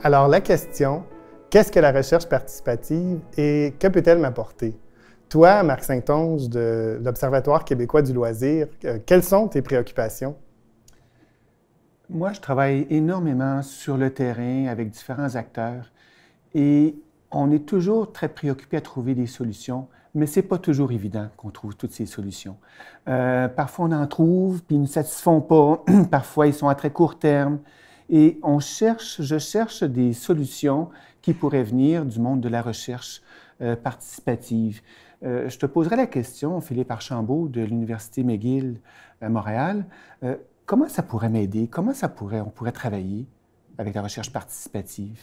Alors la question, qu'est-ce que la recherche participative et que peut-elle m'apporter? Toi, Marc Saint-Onge de l'Observatoire québécois du loisir, quelles sont tes préoccupations? Moi, je travaille énormément sur le terrain avec différents acteurs et on est toujours très préoccupé à trouver des solutions, mais ce n'est pas toujours évident qu'on trouve toutes ces solutions. Parfois, on en trouve, puis ils ne satisfont pas. Parfois, ils sont à très court terme. Et je cherche des solutions qui pourraient venir du monde de la recherche participative. Je te poserai la question, Philippe Archambault de l'Université McGill à Montréal. Comment ça pourrait m'aider? On pourrait travailler avec la recherche participative?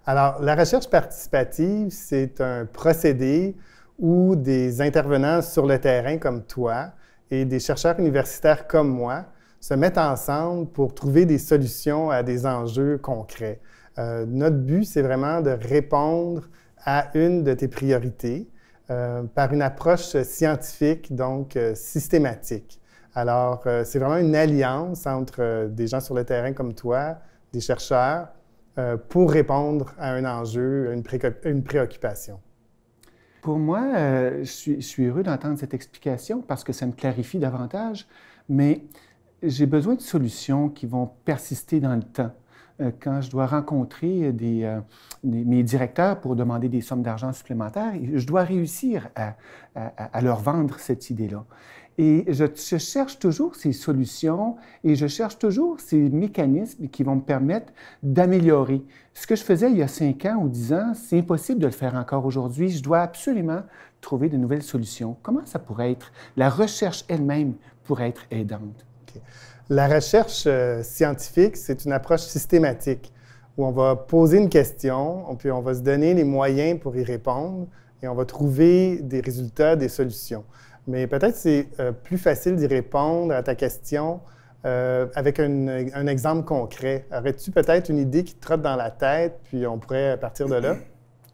Alors, la recherche participative, c'est un procédé où des intervenants sur le terrain comme toi et des chercheurs universitaires comme moi se mettent ensemble pour trouver des solutions à des enjeux concrets. Notre but, c'est vraiment de répondre à une de tes priorités par une approche scientifique, donc systématique. Alors, c'est vraiment une alliance entre des gens sur le terrain comme toi, des chercheurs, pour répondre à un enjeu, une préoccupation. Pour moi, je suis heureux d'entendre cette explication parce que ça me clarifie davantage, mais j'ai besoin de solutions qui vont persister dans le temps. Quand je dois rencontrer mes directeurs pour demander des sommes d'argent supplémentaires, je dois réussir à leur vendre cette idée-là. Et je cherche toujours ces solutions et je cherche toujours ces mécanismes qui vont me permettre d'améliorer. Ce que je faisais il y a 5 ans ou 10 ans, c'est impossible de le faire encore aujourd'hui. Je dois absolument trouver de nouvelles solutions. Comment ça pourrait être? La recherche elle-même pourrait être aidante. Okay. La recherche scientifique, c'est une approche systématique où on va poser une question, puis on va se donner les moyens pour y répondre et on va trouver des résultats, des solutions. Mais peut-être c'est plus facile d'y répondre à ta question avec un exemple concret. Aurais-tu peut-être une idée qui te trotte dans la tête, puis on pourrait partir de là?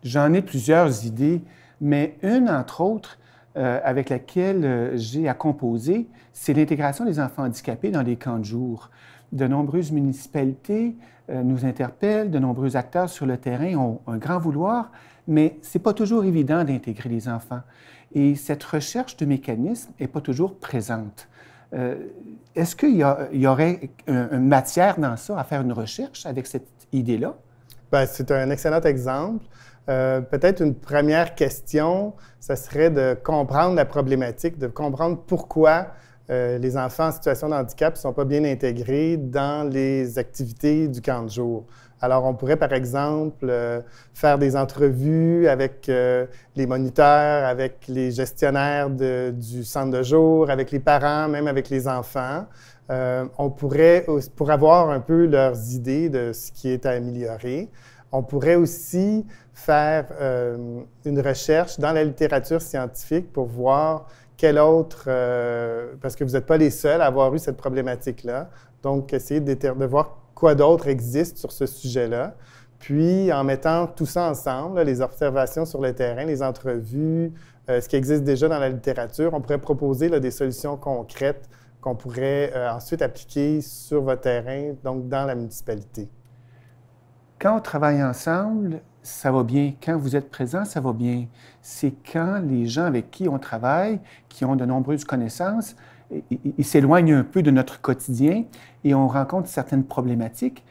J'en ai plusieurs idées, mais une, entre autres, avec laquelle j'ai à composer, c'est l'intégration des enfants handicapés dans les camps de jour. De nombreuses municipalités nous interpellent, de nombreux acteurs sur le terrain ont un grand vouloir, mais ce n'est pas toujours évident d'intégrer les enfants. Et cette recherche de mécanismes n'est pas toujours présente. Est-ce qu'il y aurait une matière dans ça à faire une recherche avec cette idée-là? Bien, c'est un excellent exemple. Peut-être une première question, ça serait de comprendre la problématique, de comprendre pourquoi les enfants en situation de handicap ne sont pas bien intégrés dans les activités du camp de jour. Alors, on pourrait, par exemple, faire des entrevues avec les moniteurs, avec les gestionnaires du centre de jour, avec les parents, même avec les enfants. On pourrait, pour avoir un peu leurs idées de ce qui est à améliorer, on pourrait aussi faire une recherche dans la littérature scientifique pour voir quel autre, parce que vous n'êtes pas les seuls à avoir eu cette problématique-là, donc essayer de voir quoi d'autre existe sur ce sujet-là. Puis, en mettant tout ça ensemble, là, les observations sur le terrain, les entrevues, ce qui existe déjà dans la littérature, on pourrait proposer là, des solutions concrètes qu'on pourrait ensuite appliquer sur votre terrain, donc dans la municipalité. Quand on travaille ensemble, ça va bien. Quand vous êtes présent, ça va bien. C'est quand les gens avec qui on travaille, qui ont de nombreuses connaissances, ils s'éloignent un peu de notre quotidien et on rencontre certaines problématiques.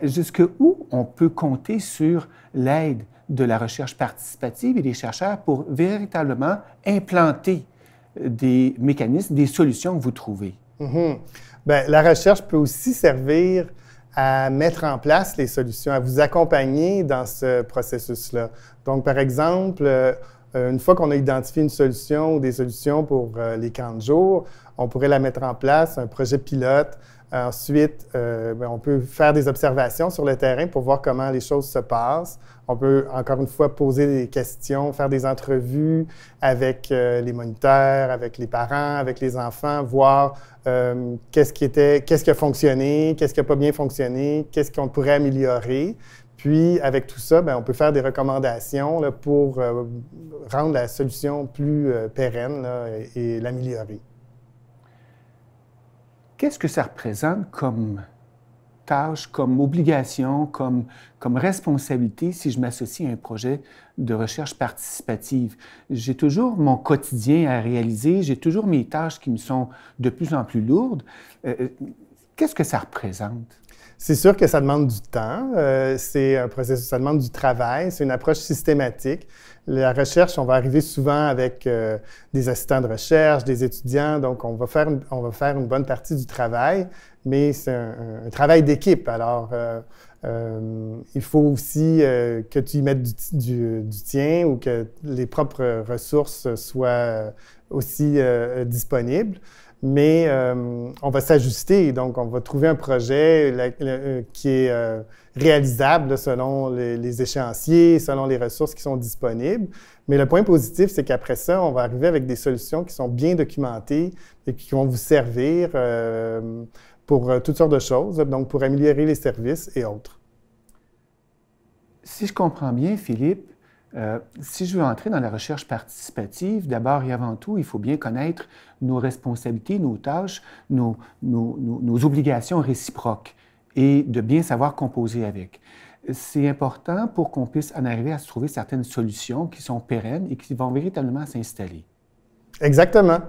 Jusqu'où on peut compter sur l'aide de la recherche participative et des chercheurs pour véritablement implanter des mécanismes, des solutions que vous trouvez? Mm-hmm. Bien, la recherche peut aussi servir à mettre en place les solutions, à vous accompagner dans ce processus-là. Donc, par exemple, une fois qu'on a identifié une solution ou des solutions pour les camps de jour, on pourrait la mettre en place, un projet pilote. Ensuite, on peut faire des observations sur le terrain pour voir comment les choses se passent. On peut, encore une fois, poser des questions, faire des entrevues avec les moniteurs, avec les parents, avec les enfants, voir qu'est-ce qui a fonctionné, qu'est-ce qui n'a pas bien fonctionné, qu'est-ce qu'on pourrait améliorer. Puis, avec tout ça, on peut faire des recommandations là, pour rendre la solution plus pérenne là, et l'améliorer. Qu'est-ce que ça représente comme tâche, comme obligation, comme responsabilité si je m'associe à un projet de recherche participative. J'ai toujours mon quotidien à réaliser, j'ai toujours mes tâches qui me sont de plus en plus lourdes. Qu'est-ce que ça représente? C'est sûr que ça demande du temps, c'est un processus, ça demande du travail, c'est une approche systématique. La recherche, on va arriver souvent avec des assistants de recherche, des étudiants, donc on va faire une bonne partie du travail, mais c'est un travail d'équipe. Alors, il faut aussi que tu y mettes du tien ou que les propres ressources soient aussi disponibles. Mais on va s'ajuster, donc on va trouver un projet qui est réalisable là, selon les échéanciers, selon les ressources qui sont disponibles. Mais le point positif, c'est qu'après ça, on va arriver avec des solutions qui sont bien documentées et qui vont vous servir pour toutes sortes de choses, donc pour améliorer les services et autres. Si je comprends bien, Philippe, si je veux entrer dans la recherche participative, d'abord et avant tout, il faut bien connaître nos responsabilités, nos tâches, nos obligations réciproques et de bien savoir composer avec. C'est important pour qu'on puisse en arriver à se trouver certaines solutions qui sont pérennes et qui vont véritablement s'installer. Exactement.